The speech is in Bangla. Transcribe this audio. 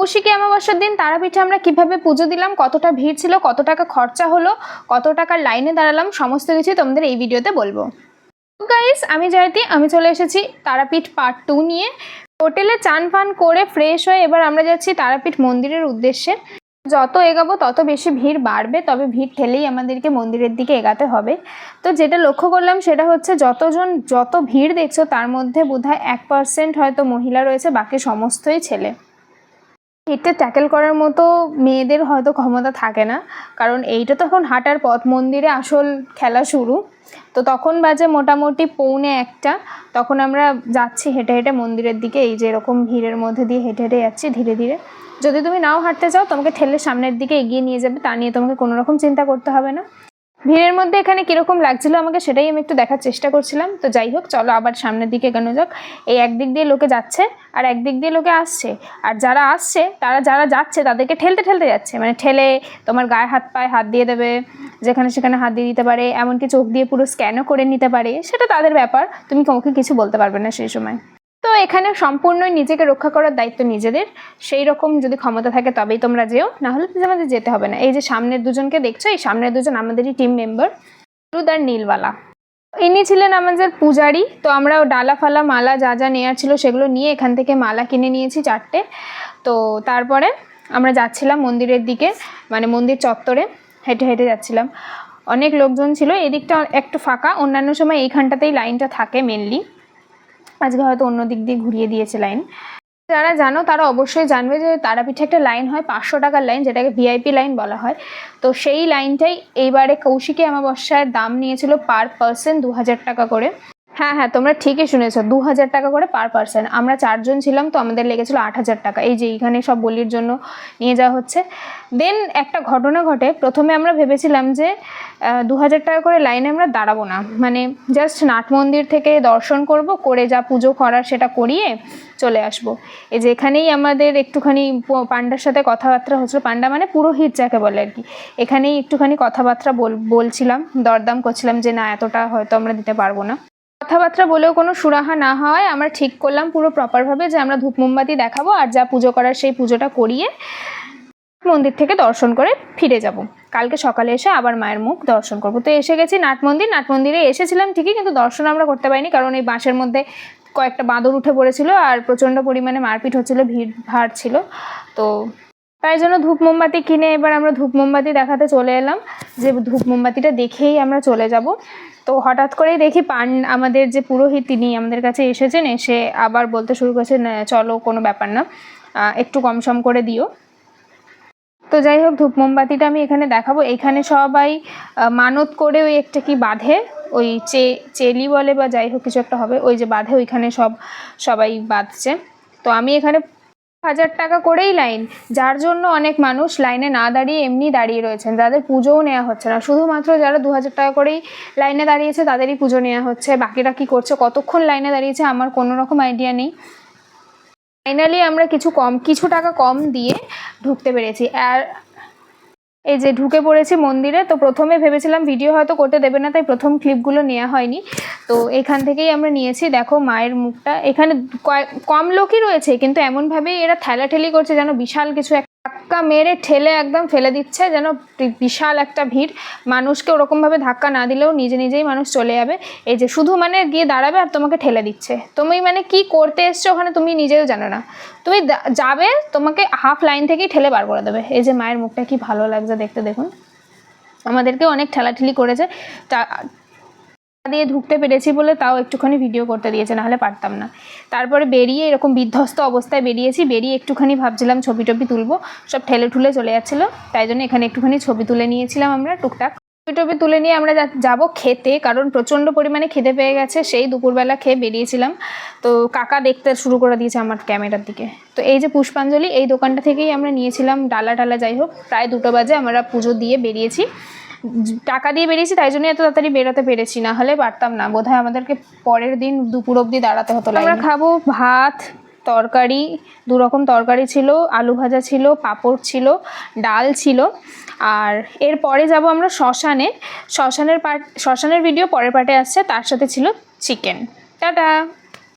কৌশিকী অমাবস্যার দিন তারাপীঠে আমরা কিভাবে পুজো দিলাম, কতটা ভিড় ছিল, কত টাকা খরচা হলো, কত টাকার লাইনে দাঁড়ালাম, সমস্ত কিছুই তোমাদের এই ভিডিওতে বলবো। গাইস, আমি জয়তী, আমি চলে এসেছি তারাপীঠ পার্ট 2 নিয়ে। হোটেলে চান ফান করে ফ্রেশ হয়ে এবার আমরা যাচ্ছি তারাপীঠ মন্দিরের উদ্দেশ্যে। যত এগাবো তত বেশি ভিড় বাড়বে, তবে ভিড় ঠেলেই আমাদেরকে মন্দিরের দিকে এগাতে হবে। তো যেটা লক্ষ্য করলাম সেটা হচ্ছে যত ভিড় দেখছো তার মধ্যে বোধহয় 1% হয়তো মহিলা রয়েছে, বাকি সমস্তই ছেলে। ভিড়টা ট্যাকেল করার মতো মেয়েদের হয়তো ক্ষমতা থাকে না, কারণ এইটা তো এখন হাঁটার পথ, মন্দিরে আসল খেলা শুরু। তো তখন বাজে মোটামুটি 1:45, তখন আমরা যাচ্ছি হেঁটে হেঁটে মন্দিরের দিকে। এই যে এরকম ভিড়ের মধ্যে দিয়ে হেঁটে হেঁটে যাচ্ছি ধীরে ধীরে। যদি তুমি নাও হাঁটতে চাও তোমাকে ঠেলে সামনের দিকে এগিয়ে নিয়ে যাবে, তা নিয়ে তোমাকে কোনো রকম চিন্তা করতে হবে না। ভিড়ের মধ্যে এখানে কীরকম লাগছিল আমাকে সেটাই আমি একটু দেখার চেষ্টা করছিলাম। তো যাই হোক, চলো আবার সামনের দিকে এগোনো যাক। এই একদিক দিয়ে লোকে যাচ্ছে আর একদিক দিয়ে লোকে আসছে, আর যারা আসছে যারা যাচ্ছে তাদেরকে ঠেলতে ঠেলতে যাচ্ছে, মানে ঠেলে তোমার গায়ে হাত পায়ে হাত দিয়ে দেবে, যেখানে সেখানে হাত দিয়ে দিতে পারে, এমনকি চোখ দিয়ে পুরো স্ক্যানও করে নিতে পারে। সেটা তাদের ব্যাপার, তুমি কাউকে কিছু বলতে পারবে না সেই সময়। তো এখানে সম্পূর্ণই নিজেকে রক্ষা করার দায়িত্ব নিজেদের। সেই রকম যদি ক্ষমতা থাকে তবেই তোমরা যেও, না হলে তোমাদের যেতে হবে না। এই যে সামনের দুজনকে দেখছো, এই সামনের দুজন আমাদেরই টিম মেম্বার, হলুদ আর নীলওয়ালা। ইনি ছিলেন আমাদের পূজারি। তো আমরা ডালা ফালা মালা যা যা নেওয়ার ছিল সেগুলো নিয়ে এখান থেকে মালা কিনে নিয়েছি 4টে। তো তারপরে আমরা যাচ্ছিলাম মন্দিরের দিকে, মানে মন্দির চত্বরে হেঁটে হেঁটে যাচ্ছিলাম। অনেক লোকজন ছিল, এদিকটা একটু ফাঁকা, অন্যান্য সময় এইখানটাতেই লাইনটা থাকে মেনলি। আজকে হয়তো অন্য দিক দিয়ে ঘুরিয়ে দিয়েছে লাইন। যারা জানো তারা অবশ্যই জানবে যে তারাপীঠে একটা লাইন হয় 500 টাকার লাইন, যেটাকে ভিআইপি লাইন বলা হয়। তো সেই লাইনটাই এইবারে কৌশিকী অমাবস্যার দাম নিয়েছিল পার পার্সন 2000 টাকা করে। হ্যাঁ, তোমরা ঠিকই শুনেছো, 2000 টাকা করে পার পার্সন। আমরা 4 জন ছিলাম, তো আমাদের লেগেছিল 8000 টাকা। এই যে এইখানে সব বলির জন্য নিয়ে যাওয়া হচ্ছে। দেন একটা ঘটনা ঘটে। প্রথমে আমরা ভেবেছিলাম যে 2000 টাকা করে লাইনে আমরা দাঁড়াবো না, মানে জাস্ট নাট মন্দির থেকে দর্শন করে যা পুজো করার সেটা করিয়ে চলে আসব। এই যে এখানেই আমাদের একটুখানি পান্ডার সাথে কথাবার্তা হচ্ছিল, পান্ডা মানে পুরোহিত যাকে বলে আর কি। এখানেই একটুখানি কথাবার্তা বলছিলাম, দরদাম করছিলাম যে না এতটা হয়তো আমরা দিতে পারবো না। কথাবার্তা বলেও কোনো সুরাহা না হওয়ায় আমরা ঠিক করলাম পুরো প্রপারভাবে যে আমরা ধূপ মোমবাতি দেখাবো, আর যা পুজো করার সেই পুজোটা করিয়ে মন্দির থেকে দর্শন করে ফিরে যাব। কালকে সকালে এসে আবার মায়ের মুখ দর্শন করবো। তো এসে গেছি নাট মন্দিরে এসেছিলাম ঠিকই, কিন্তু দর্শন আমরা করতে পারিনি, কারণ এই বাঁশের মধ্যে কয়েকটা বাঁদর উঠে পড়েছিল আর প্রচণ্ড পরিমাণে মারপিট হচ্ছিল, ভিড় ভাড় ছিল। তো তাই জন্য ধূপ মোমবাতি কিনে এবার আমরা ধূপ মোমবাতি দেখাতে চলে এলাম, যে ধূপ মোমবাতিটা দেখেই আমরা চলে যাব। তো হঠাৎ করেই দেখি আমাদের যে পুরোহিত তিনি আমাদের কাছে এসেছেন, এসে আবার বলতে শুরু করেছেন চলো কোনো ব্যাপার না, একটু কম সম করে দিও। তো যাই হোক, ধূপ মোমবাতিটা আমি এখানে দেখাবো। এখানে সবাই মানত করে ওই একটা কি বাঁধে, ওই চেলি বলে বা যাই হোক কিছু একটা হবে, ওই যে বাঁধে ওইখানে সবাই বাঁধছে। তো আমি এখানে 1000 টাকা করেই লাইন, যার জন্য অনেক মানুষ লাইনে না দাঁড়িয়ে এমনি দাঁড়িয়ে রয়েছেন, যাদের পুজোও নেওয়া হচ্ছে না। শুধুমাত্র যারা 2000 টাকা করেই লাইনে দাঁড়িয়েছে তাদেরই পুজো নেওয়া হচ্ছে। বাকিরা কি করছে, কতক্ষণ লাইনে দাঁড়িয়েছে আমার কোনো রকম আইডিয়া নেই। ফাইনালি আমরা কিছু টাকা কম দিয়ে ঢুকতে পেরেছি। আর এই যে ঢুকে পড়েছি মন্দিরে। তো প্রথমে ভেবেছিলাম ভিডিও হয়তো করতে দেবে না, তাই প্রথম ক্লিপগুলো নেওয়া হয়নি। তো এখান থেকেই আমরা নিয়েছি। দেখো মায়ের মুখটা, এখানে কম লোকই রয়েছে, কিন্তু এমনভাবেই এরা ঠেলাঠেলি করছে যেন বিশাল কিছু ধাক্কা মেরে ঠেলে একদম ফেলে দিচ্ছে, যেন বিশাল একটা ভিড়। মানুষকে ওরকমভাবে ধাক্কা না দিলেও নিজেই মানুষ চলে যাবে। এই যে শুধু মানে গিয়ে দাঁড়াবে আর তোমাকে ঠেলে দিচ্ছে। তুমি মানে কি করতে এসছো ওখানে তুমি নিজেও জানো না, তুমি যাবে তোমাকে হাফ লাইন থেকেই ঠেলে বার করে দেবে। এই যে মায়ের মুখটা কি ভালো লাগছে দেখতে, দেখুন। আমাদেরকে অনেক ঠেলাঠেলি করেছে, দিয়ে ঢুকতে পেরেছি বলে তাও একটুখানি ভিডিও করতে দিয়েছে, নাহলে পারতাম না। তারপরে বেরিয়ে এরকম বিধ্বস্ত অবস্থায় বেরিয়ে একটুখানি ভাবছিলাম ছবি টবি তুলবো, সব ঠেলে ঠুলে চলে যাচ্ছিলো, তাই জন্য এখানে একটুখানি ছবি তুলে নিয়েছিলাম আমরা টুকটাক। ছবি টবি তুলে নিয়ে আমরা যাবো খেতে, কারণ প্রচণ্ড পরিমাণে খিদে পেয়ে গেছে, সেই দুপুরবেলা খেয়ে বেরিয়েছিলাম। তো কাকা দেখতে শুরু করে দিয়েছে আমার ক্যামেরার দিকে। তো এই যে পুষ্পাঞ্জলি, এই দোকানটা থেকেই আমরা নিয়েছিলাম ডালা যাই হোক। প্রায় 2টো বাজে আমরা পুজো দিয়ে বেরিয়েছি, টাকা দিয়ে বেরিয়েছি, তাই জন্য এত তাড়াতাড়ি বেরোতে পেরেছি, না হলে পারতাম না, বোধহয় আমাদেরকে পরের দিন দুপুর অবধি দাঁড়াতে হতো। আমরা খাবো ভাত, তরকারি, 2 রকম তরকারি ছিল, আলু ভাজা ছিল, পাঁপড় ছিল, ডাল ছিল। আর এরপরে যাব আমরা শ্মশানের ভিডিও পরের পার্টে আসছে, তার সাথে ছিল চিকেন। টাটা।